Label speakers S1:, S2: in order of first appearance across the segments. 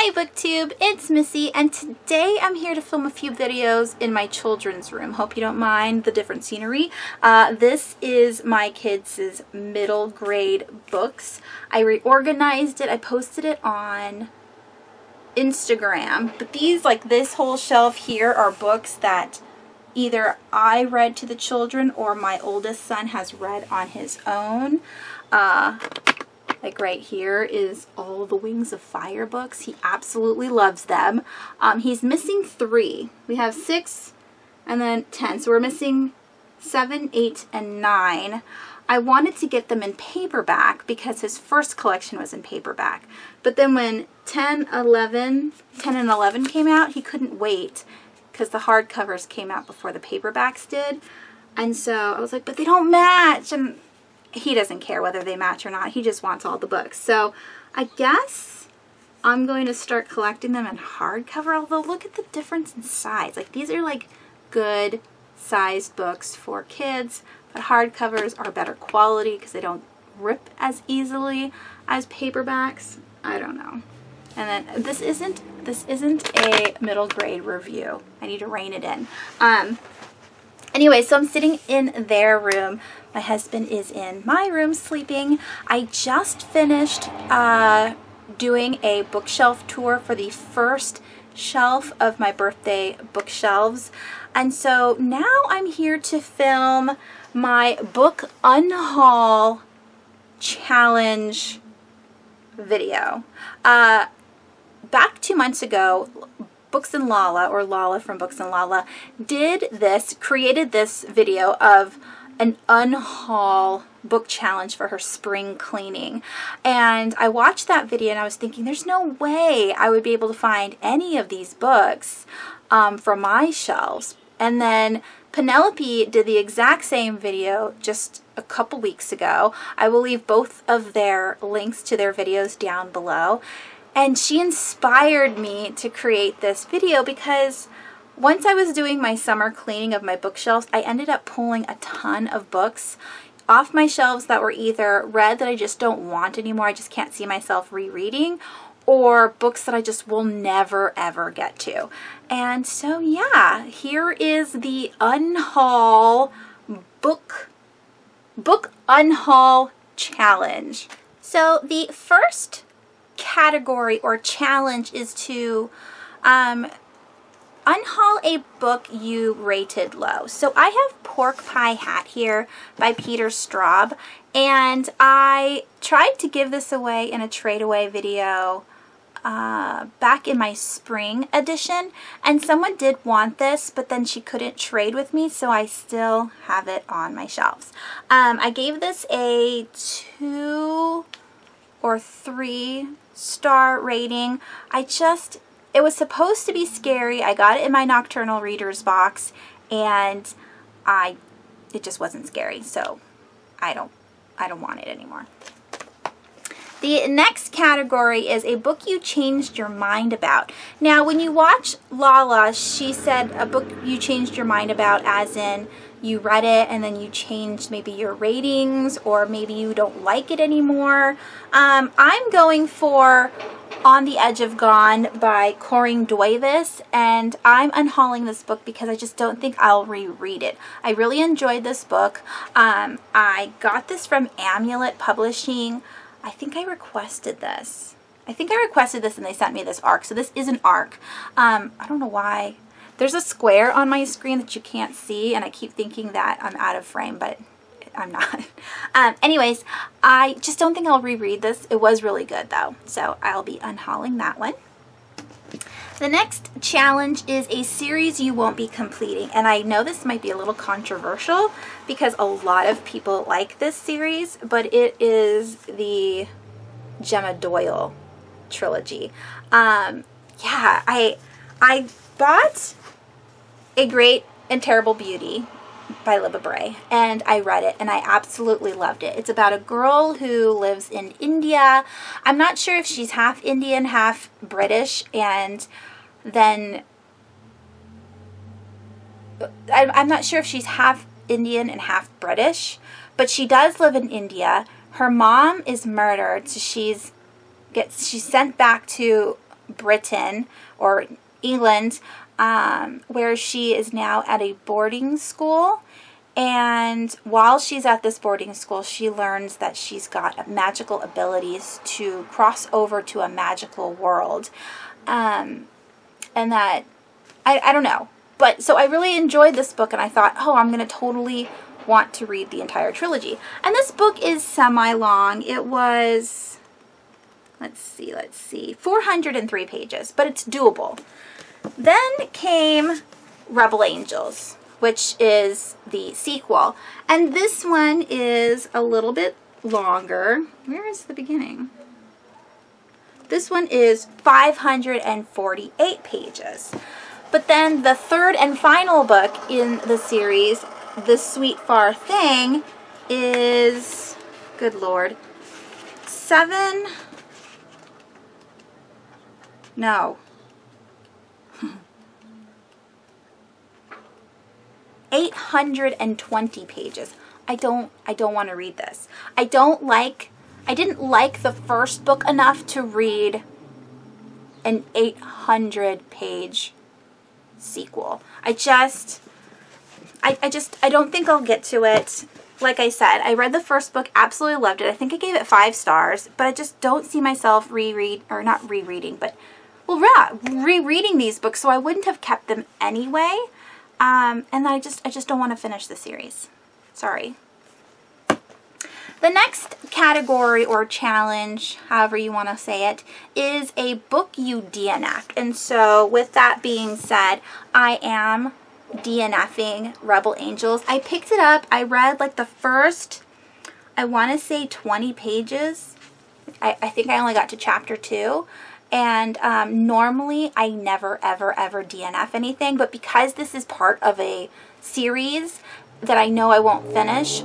S1: Hi BookTube, it's Missy, and today I'm here to film a few videos in my children's room. Hope you don't mind the different scenery. This is my kids' middle grade books. I reorganized it. I posted it on Instagram, but these, like this whole shelf here, are books that either I read to the children or my oldest son has read on his own. Like right here is all the Wings of Fire books. He absolutely loves them. He's missing 3. We have 6 and then 10. So we're missing 7, 8, and 9. I wanted to get them in paperback because his first collection was in paperback. But then when 10 and 11 came out, he couldn't wait because the hardcovers came out before the paperbacks did. And so I was like, but they don't match. And he doesn't care whether they match or not. He just wants all the books. So I guess I'm going to start collecting them in hardcover, although look at the difference in size. Like these are like good sized books for kids, but hardcovers are better quality because they don't rip as easily as paperbacks. I don't know. And then this isn't a middle grade review. I need to rein it in. Anyway, so I'm sitting in their room. My husband is in my room sleeping. I just finished doing a bookshelf tour for the first shelf of my birthday bookshelves. And so now I'm here to film my book unhaul challenge video. Back 2 months ago, Books and Lala, or Lala from Books and Lala, created this video of an unhaul book challenge for her spring cleaning. And I watched that video and I was thinking, there's no way I would be able to find any of these books from my shelves. And then Penelope did the exact same video just a couple weeks ago. I will leave both of their links to their videos down below. And she inspired me to create this video because once I was doing my summer cleaning of my bookshelves, I ended up pulling a ton of books off my shelves that were either read that I just don't want anymore, I just can't see myself rereading, or books that I just will never ever get to. And so yeah, here is the unhaul book unhaul challenge. So the first category or challenge is to unhaul a book you rated low. So I have Pork Pie Hat here by Peter Straub, and I tried to give this away in a trade away video back in my spring edition, and someone did want this, but then she couldn't trade with me, so I still have it on my shelves. I gave this a 2 or 3 star rating. It was supposed to be scary. I got it in my Nocturnal Readers box, and it just wasn't scary, so I don't want it anymore. The next category is a book you changed your mind about. Now, when you watch Lala, she said a book you changed your mind about as in you read it and then you changed maybe your ratings, or maybe you don't like it anymore. I'm going for On the Edge of Gone by Corinne Doivas, and I'm unhauling this book because I just don't think I'll reread it. I really enjoyed this book. I got this from Amulet Publishing. I think I requested this. and they sent me this ARC. So this is an ARC. I don't know why. There's a square on my screen that you can't see, and I keep thinking that I'm out of frame, but I'm not. Anyways, I just don't think I'll reread this. It was really good though, so I'll be unhauling that one. The next challenge is a series you won't be completing, and I know this might be a little controversial because a lot of people like this series, but it is the Gemma Doyle trilogy. Yeah, I bought A Great and Terrible Beauty by Libba Bray, and I read it and I absolutely loved it. It's about a girl who lives in India. I'm not sure if she's half Indian, half British, and then I'm not sure if she's half Indian and half British, but she does live in India. Her mom is murdered, so she's sent back to Britain or England, where she is now at a boarding school. And while she's at this boarding school, she learns that she's got magical abilities to cross over to a magical world. And that, I don't know. But so I really enjoyed this book, and I thought, oh, I'm going to totally want to read the entire trilogy. And this book is semi-long. It was, let's see, 403 pages, but it's doable. Then came Rebel Angels, which is the sequel. And this one is a little bit longer. Where is the beginning? This one is 548 pages. But then the third and final book in the series, The Sweet Far Thing, is, good Lord, 820 pages. I don't want to read this. I didn't like the first book enough to read an 800-page sequel. I don't think I'll get to it. Like I said, I read the first book, absolutely loved it. I think I gave it 5 stars, but I just don't see myself rereading these books, so I wouldn't have kept them anyway. And I just don't want to finish the series. Sorry. The next category or challenge, however you want to say it, is a book you DNF. And so with that being said, I am DNFing Rebel Angels. I picked it up. I read like the first, I want to say 20 pages. I think I only got to chapter 2. And normally I never, ever, ever DNF anything. But because this is part of a series that I know I won't finish,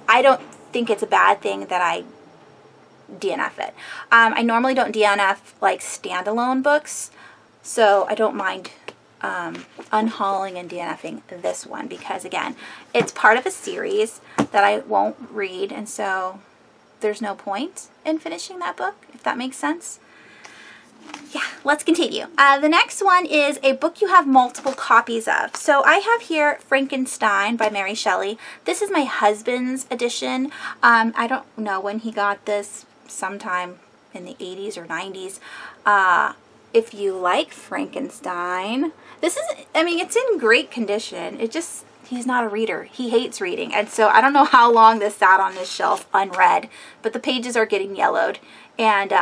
S1: I don't think it's a bad thing that I DNF it. I normally don't DNF like standalone books, so I don't mind unhauling and DNFing this one because, again, it's part of a series that I won't read, and so there's no point in finishing that book, if that makes sense. Yeah, let's continue. The next one is a book you have multiple copies of. So I have here Frankenstein by Mary Shelley. This is my husband's edition. I don't know when he got this, sometime in the 80s or 90s. If you like Frankenstein, this is, I mean, it's in great condition. He's not a reader. He hates reading. And so I don't know how long this sat on his shelf unread, but the pages are getting yellowed, and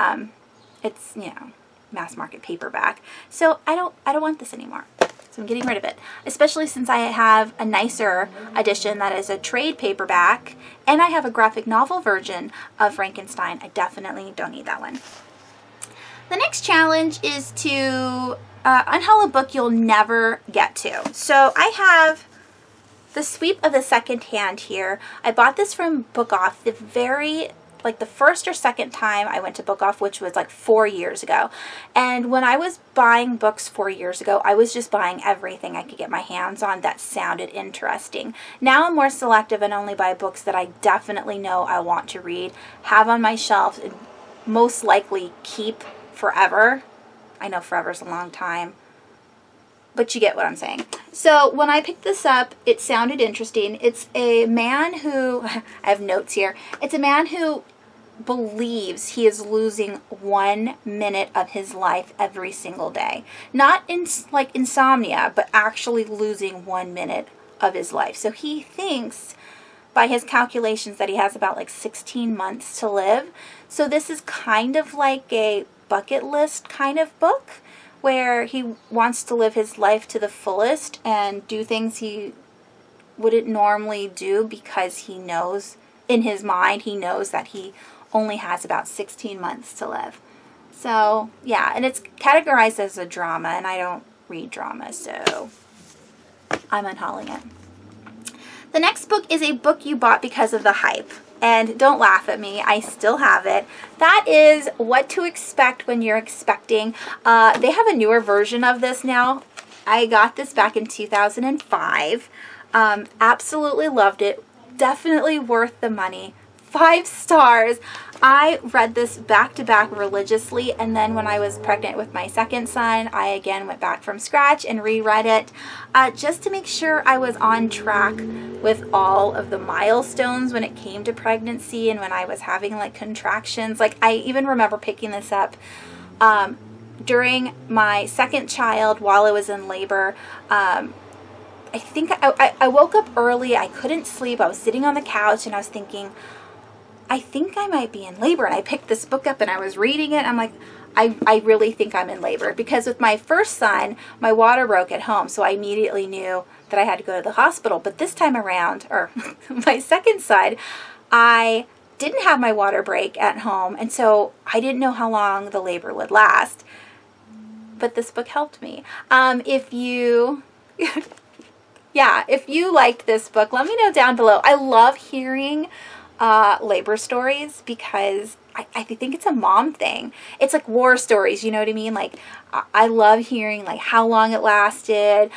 S1: it's, you know, mass market paperback. So I don't want this anymore. So I'm getting rid of it, especially since I have a nicer edition that is a trade paperback, and I have a graphic novel version of Frankenstein. I definitely don't need that one. The next challenge is to unhaul a book you'll never get to. So I have The Sweep of the Second Hand here. I bought this from Book Off the first or second time I went to Book Off, which was like 4 years ago. And when I was buying books 4 years ago, I was just buying everything I could get my hands on that sounded interesting. Now I'm more selective and only buy books that I definitely know I want to read, have on my shelf, and most likely keep forever. I know forever's a long time, but you get what I'm saying. So when I picked this up, it sounded interesting. It's a man who, I have notes here, it's a man who believes he is losing 1 minute of his life every single day. Not in like insomnia, but actually losing 1 minute of his life. So he thinks by his calculations that he has about like 16 months to live. So this is kind of like a bucket list kind of book where he wants to live his life to the fullest and do things he wouldn't normally do because he knows, in his mind, he knows that he only has about 16 months to live. So, yeah, and it's categorized as a drama, and I don't read drama, so I'm unhauling it. The next book is a book you bought because of the hype. And don't laugh at me, I still have it. That is What to Expect When You're Expecting. They have a newer version of this now. I got this back in 2005. Absolutely loved it. Definitely worth the money. 5 stars. I read this back to back religiously, and then when I was pregnant with my second son, I again went back from scratch and reread it just to make sure I was on track with all of the milestones when it came to pregnancy and when I was having like contractions. Like, I even remember picking this up during my second child while I was in labor. I think I woke up early. I couldn't sleep. I was sitting on the couch and I was thinking, I think I might be in labor. And I picked this book up and I was reading it. I'm like, I really think I'm in labor, because with my first son, my water broke at home. So I immediately knew that I had to go to the hospital. But this time around, or my second son, I didn't have my water break at home. And so I didn't know how long the labor would last. But this book helped me. If you... Yeah, if you liked this book, let me know down below. I love hearing labor stories because I think it's a mom thing. It's like war stories, you know what I mean? Like, I love hearing like how long it lasted.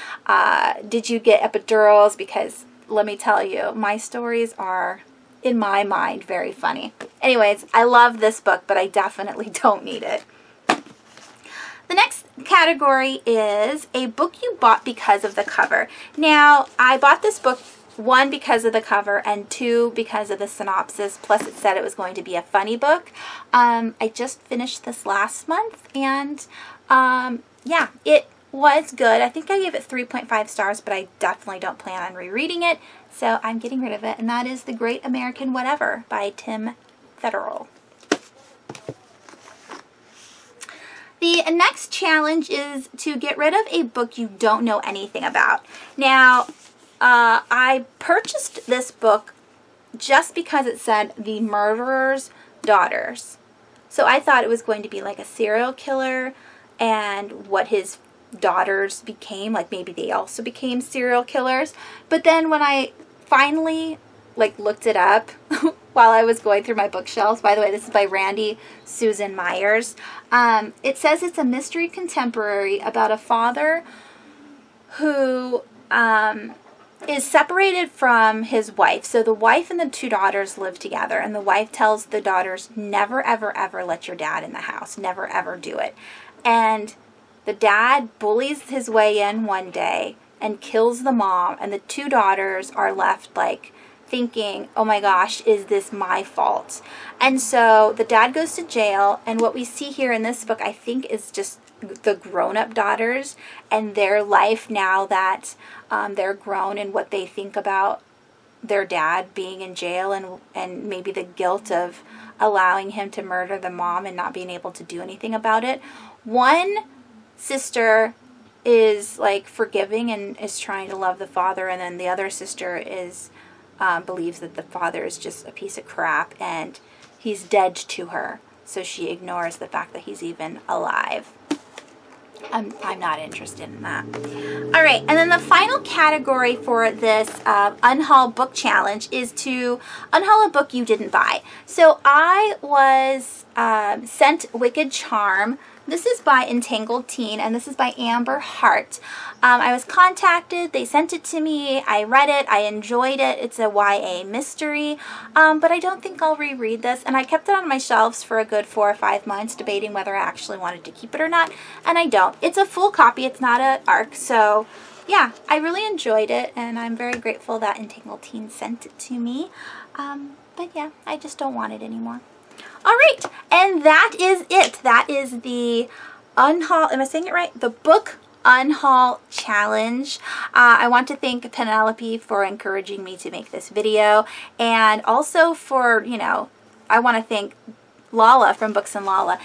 S1: Did you get epidurals? Because let me tell you, my stories are, in my mind, very funny. Anyways, I love this book, but I definitely don't need it. The next category is a book you bought because of the cover. Now, I bought this book, 1, because of the cover, and 2, because of the synopsis, plus it said it was going to be a funny book. I just finished this last month, and yeah, it was good. I think I gave it 3.5 stars, but I definitely don't plan on rereading it, so I'm getting rid of it, and that is The Great American Whatever by Tim Federal. The next challenge is to get rid of a book you don't know anything about. Now, I purchased this book just because it said The Murderer's Daughters. So I thought it was going to be like a serial killer and what his daughters became. Like, maybe they also became serial killers. But then when I finally looked it up while I was going through my bookshelves. By the way, this is by Randy Susan Myers. It says it's a mystery contemporary about a father who is separated from his wife. So the wife and the 2 daughters live together, and the wife tells the daughters, never, ever, ever let your dad in the house. Never, ever do it. And the dad bullies his way in one day and kills the mom, and the 2 daughters are left like thinking, oh my gosh, is this my fault? And so the dad goes to jail, and what we see here in this book, I think, is just the grown-up daughters and their life now that they're grown, and what they think about their dad being in jail, and maybe the guilt of allowing him to murder the mom and not being able to do anything about it. One sister is like forgiving and is trying to love the father, and then the other sister is believes that the father is just a piece of crap and he's dead to her, so she ignores the fact that he's even alive. I'm not interested in that. All right, and then the final category for this Unhaul book challenge is to unhaul a book you didn't buy. So I was sent Wicked Charm. This is by Entangled Teen, and this is by Amber Hart. I was contacted, they sent it to me, I read it, I enjoyed it. It's a YA mystery, but I don't think I'll reread this, and I kept it on my shelves for a good 4 or 5 months, debating whether I actually wanted to keep it or not, and I don't. It's a full copy, it's not an ARC, so yeah, I really enjoyed it, and I'm very grateful that Entangled Teen sent it to me, but yeah, I just don't want it anymore. All right, and that is it. That is the Unhaul, am I saying it right? The book Unhaul challenge. I want to thank Penelope for encouraging me to make this video, and also for, you know, I want to thank Lala from Books and Lala.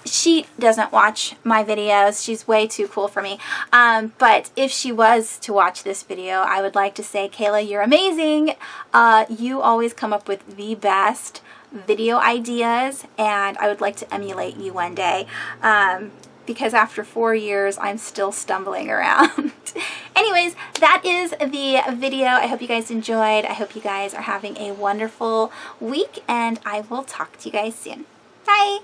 S1: She doesn't watch my videos. She's way too cool for me. But if she was to watch this video, I would like to say, Kayla, you're amazing. You always come up with the best video ideas, and I would like to emulate you one day. Because after 4 years, I'm still stumbling around. Anyways, that is the video. I hope you guys enjoyed. I hope you guys are having a wonderful week, and I will talk to you guys soon. Bye!